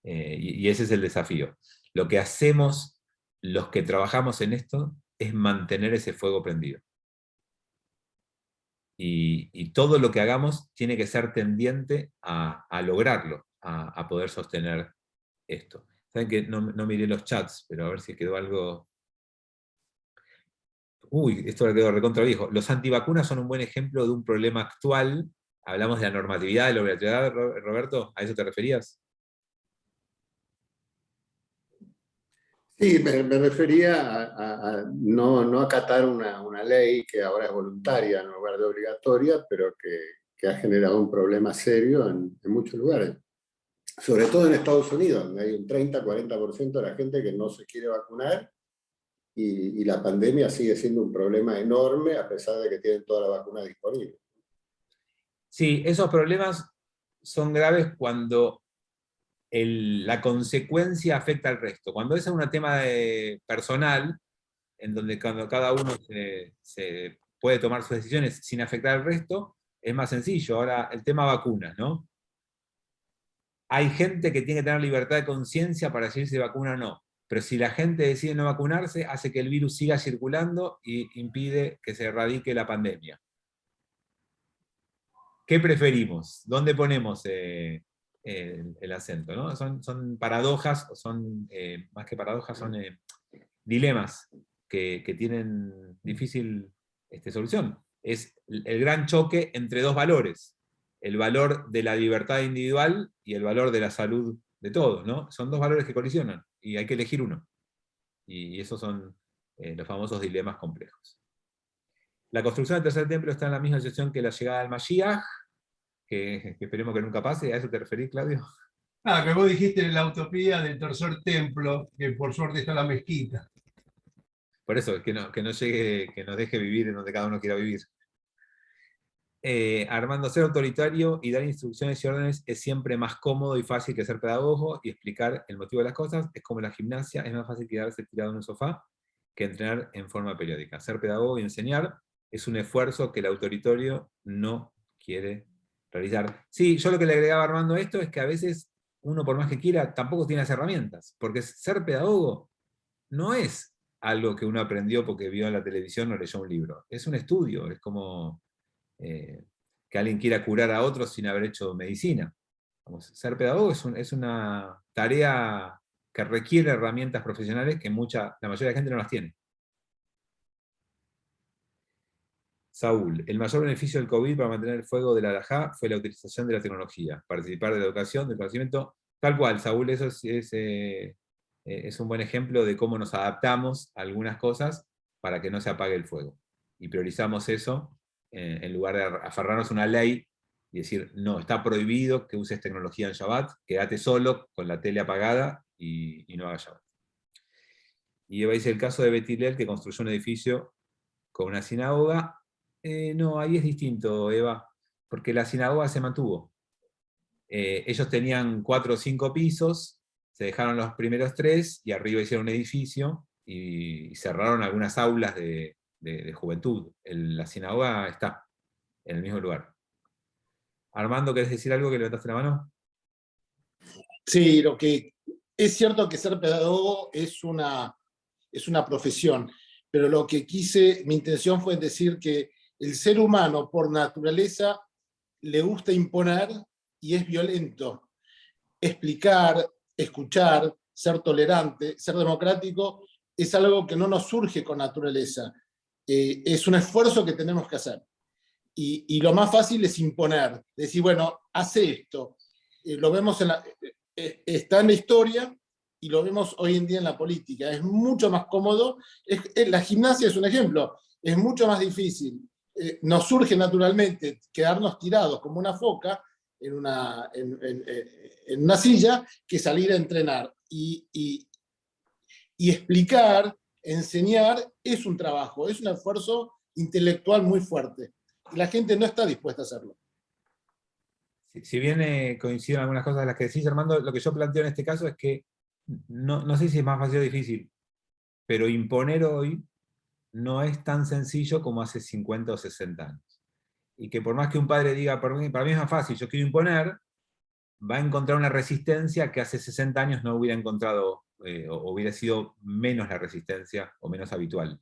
B: Y ese es el desafío. Lo que hacemos los que trabajamos en esto es mantener ese fuego prendido. Y todo lo que hagamos tiene que ser tendiente a lograrlo, a poder sostener esto. Saben que no miré los chats, pero a ver si quedó algo. Uy, esto le quedó recontra viejo. Los antivacunas son un buen ejemplo de un problema actual. Hablamos de la normatividad, de la obligatoriedad, Roberto, ¿a eso te referías?
J: Sí, me refería a no acatar una ley que ahora es voluntaria en lugar de obligatoria, pero que ha generado un problema serio en muchos lugares. Sobre todo en Estados Unidos, donde hay un 30-40% de la gente que no se quiere vacunar, y la pandemia sigue siendo un problema enorme a pesar de que tienen toda la vacuna disponible.
B: Sí, esos problemas son graves cuando la consecuencia afecta al resto. Cuando es un tema personal, en donde cuando cada uno se puede tomar sus decisiones sin afectar al resto, es más sencillo. Ahora, el tema vacunas, ¿no? Hay gente que tiene que tener libertad de conciencia para decidir si vacuna o no. Pero si la gente decide no vacunarse, hace que el virus siga circulando y impide que se erradique la pandemia. ¿Qué preferimos? ¿Dónde ponemos el acento? ¿No? Son paradojas, son, más que paradojas, son dilemas que tienen difícil solución. Es el gran choque entre dos valores. El valor de la libertad individual y el valor de la salud de todos, ¿no? Son dos valores que colisionan y hay que elegir uno. Y esos son los famosos dilemas complejos. La construcción del tercer templo está en la misma situación que la llegada del Mashiach, que esperemos que nunca pase. ¿A eso te referís, Claudio?
F: Que vos dijiste la utopía del tercer templo, que por suerte está la mezquita.
B: Por eso, que no llegue, que nos deje vivir en donde cada uno quiera vivir. Armando, ser autoritario y dar instrucciones y órdenes es siempre más cómodo y fácil que ser pedagogo y explicar el motivo de las cosas. Es como la gimnasia, es más fácil quedarse tirado en un sofá que entrenar en forma periódica. Ser pedagogo y enseñar es un esfuerzo que el autoritario no quiere realizar. Sí, yo lo que le agregaba a Armando a esto es que a veces uno, por más que quiera, tampoco tiene las herramientas, porque ser pedagogo no es algo que uno aprendió porque vio en la televisión o leyó un libro. Es un estudio, es como que alguien quiera curar a otros sin haber hecho medicina. Vamos, ser pedagogo es una tarea que requiere herramientas profesionales que la mayoría de la gente no las tiene. Saúl, el mayor beneficio del COVID para mantener el fuego de la halajá fue la utilización de la tecnología, participar de la educación, del conocimiento, tal cual. Saúl, eso es un buen ejemplo de cómo nos adaptamos a algunas cosas para que no se apague el fuego. Y priorizamos eso en lugar de aferrarnos a una ley y decir, no, está prohibido que uses tecnología en Shabbat, quédate solo con la tele apagada y no hagas Shabbat. Y Eva dice el caso de Bet Hillel, que construyó un edificio con una sinagoga. No, ahí es distinto, Eva, porque la sinagoga se mantuvo. Ellos tenían 4 o 5 pisos, se dejaron los primeros 3 y arriba hicieron un edificio y cerraron algunas aulas de juventud. La sinagoga está en el mismo lugar. Armando, ¿querés decir algo que levantaste la mano?
K: Sí, lo que es cierto que ser pedagogo es una profesión, pero lo que mi intención fue decir que el ser humano por naturaleza le gusta imponer y es violento. Explicar, escuchar, ser tolerante, ser democrático, es algo que no nos surge con naturaleza. Es un esfuerzo que tenemos que hacer. Y lo más fácil es imponer, decir, bueno, hace esto. Lo vemos está en la historia y lo vemos hoy en día en la política. Es mucho más cómodo. La gimnasia es un ejemplo. Es mucho más difícil. Nos surge naturalmente quedarnos tirados como una foca en una silla que salir a entrenar. Y explicar, enseñar, es un trabajo, es un esfuerzo intelectual muy fuerte. Y la gente no está dispuesta a hacerlo.
B: Si bien coinciden algunas cosas de las que decís, Armando, lo que yo planteo en este caso es que no sé si es más fácil o difícil. pero imponer hoy no es tan sencillo como hace 50 o 60 años. Y que por más que un padre diga, para mí es más fácil, yo quiero imponer, va a encontrar una resistencia que hace 60 años no hubiera encontrado, o hubiera sido menos la resistencia o menos habitual.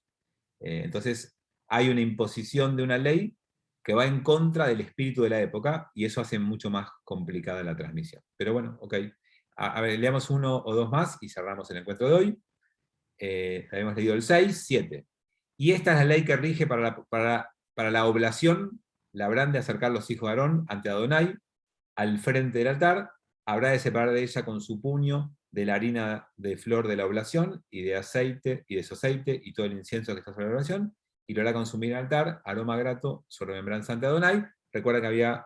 B: Entonces, hay una imposición de una ley que va en contra del espíritu de la época, y eso hace mucho más complicada la transmisión. Pero bueno, ok. A ver, leamos uno o dos más y cerramos el encuentro de hoy. Habíamos leído el 6, 7. Y esta es la ley que rige para la oblación, la habrán de acercar los hijos de Aarón ante Adonai, al frente del altar, habrá de separar de ella con su puño de la harina de flor de la oblación, y de aceite, y de su aceite, y todo el incienso que está sobre la oblación, y lo hará consumir al altar, aroma grato, sobre remembranza ante Adonai. Recuerda que había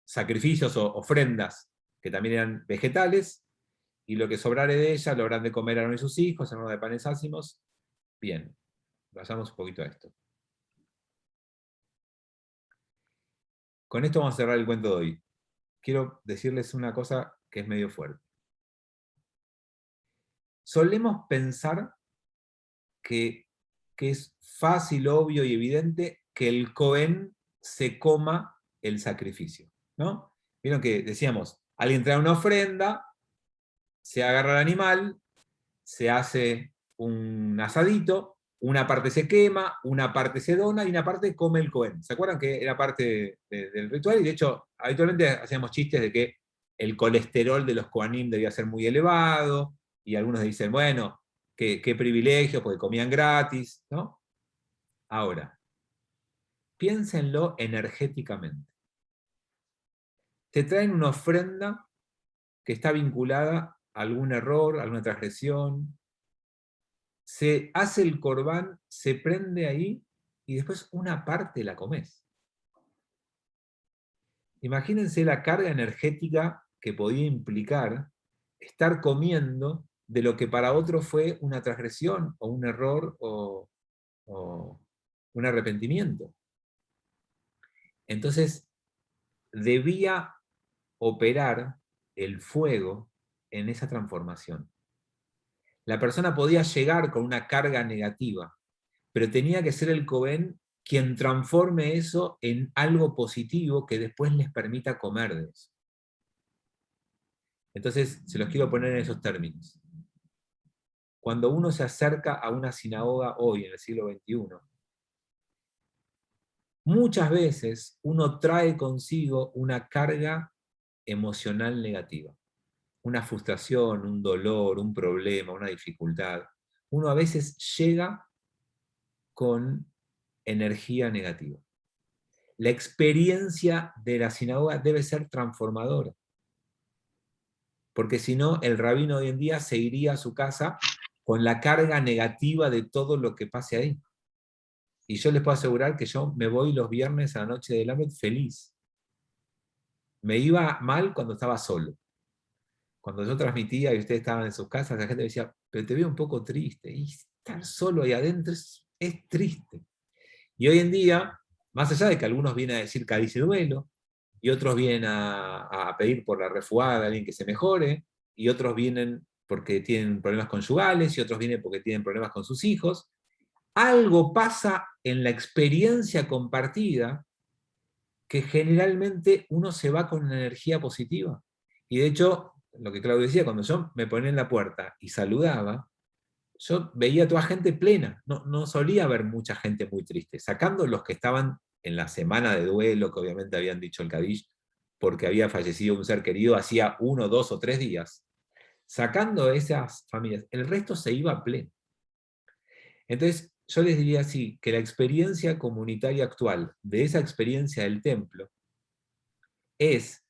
B: sacrificios o ofrendas que también eran vegetales, y lo que sobrare de ella lo habrán de comer Aarón y sus hijos, en honor de panes ácimos. Bien, vayamos un poquito a esto. Con esto vamos a cerrar el cuento de hoy. Quiero decirles una cosa que es medio fuerte. Solemos pensar que es fácil, obvio y evidente que el Cohen se coma el sacrificio, ¿no? Vieron que decíamos, alguien trae una ofrenda, se agarra el animal, se hace un asadito, una parte se quema, una parte se dona y una parte come el Cohen. ¿Se acuerdan que era parte del ritual? Y de hecho, habitualmente hacíamos chistes de que el colesterol de los Kohanim debía ser muy elevado, y algunos dicen, bueno, qué privilegio, porque comían gratis, ¿no? Ahora, piénsenlo energéticamente. Te traen una ofrenda que está vinculada a algún error, a alguna transgresión, se hace el corbán, se prende ahí, y después una parte la comes. Imagínense la carga energética que podía implicar estar comiendo de lo que para otro fue una transgresión, o un error, o un arrepentimiento. Entonces, debía operar el fuego en esa transformación. La persona podía llegar con una carga negativa, pero tenía que ser el Cohen quien transforme eso en algo positivo que después les permita comer de eso. Entonces, se los quiero poner en esos términos. Cuando uno se acerca a una sinagoga hoy, en el siglo XXI, muchas veces uno trae consigo una carga emocional negativa, una frustración, un dolor, un problema, una dificultad. Uno a veces llega con energía negativa. La experiencia de la sinagoga debe ser transformadora, porque si no, el rabino hoy en día se iría a su casa con la carga negativa de todo lo que pase ahí. Y yo les puedo asegurar que yo me voy los viernes a la noche del Lamed feliz. Me iba mal cuando estaba solo. Cuando yo transmitía y ustedes estaban en sus casas, la gente me decía, pero te veo un poco triste. Y estar solo ahí adentro es triste. Y hoy en día, más allá de que algunos vienen a decir Cádiz y duelo, y otros vienen a pedir por la refuá de alguien que se mejore, y otros vienen porque tienen problemas conyugales, y otros vienen porque tienen problemas con sus hijos, algo pasa en la experiencia compartida que generalmente uno se va con una energía positiva. Y de hecho, lo que Claudio decía, cuando yo me ponía en la puerta y saludaba, yo veía a toda gente plena, no solía ver mucha gente muy triste, sacando los que estaban en la semana de duelo, que obviamente habían dicho el Kadish, porque había fallecido un ser querido hacía 1, 2 o 3 días. Sacando esas familias, el resto se iba pleno. Entonces, yo les diría así, que la experiencia comunitaria actual, de esa experiencia del templo, es,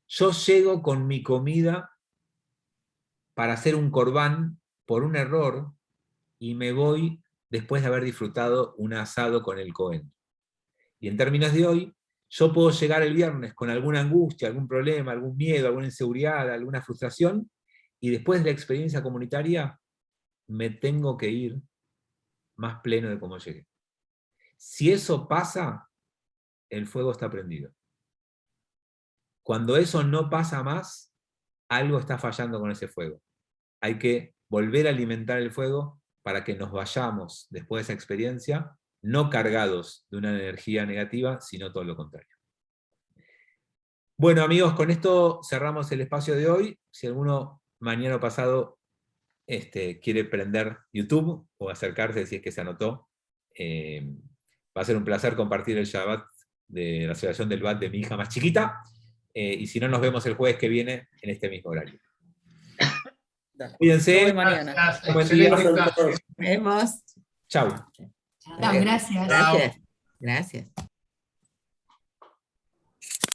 B: yo llego con mi comida para hacer un corbán por un error, y me voy después de haber disfrutado un asado con el Cohen. Y en términos de hoy, yo puedo llegar el viernes con alguna angustia, algún problema, algún miedo, alguna inseguridad, alguna frustración, y después de la experiencia comunitaria me tengo que ir más pleno de cómo llegué. Si eso pasa, el fuego está prendido. Cuando eso no pasa más, algo está fallando con ese fuego. Hay que volver a alimentar el fuego para que nos vayamos después de esa experiencia no cargados de una energía negativa, sino todo lo contrario. Bueno, amigos, con esto cerramos el espacio de hoy. Si alguno mañana o pasado quiere prender YouTube o acercarse, si es que se anotó, va a ser un placer compartir el Shabbat de la celebración del Bat de mi hija más chiquita, y si no, nos vemos el jueves que viene en este mismo horario. Cuídense.
A: Nos vemos mañana.
B: Buen día.
C: Nos vemos.
B: Chau.
I: Chao, gracias.
C: Gracias. Gracias.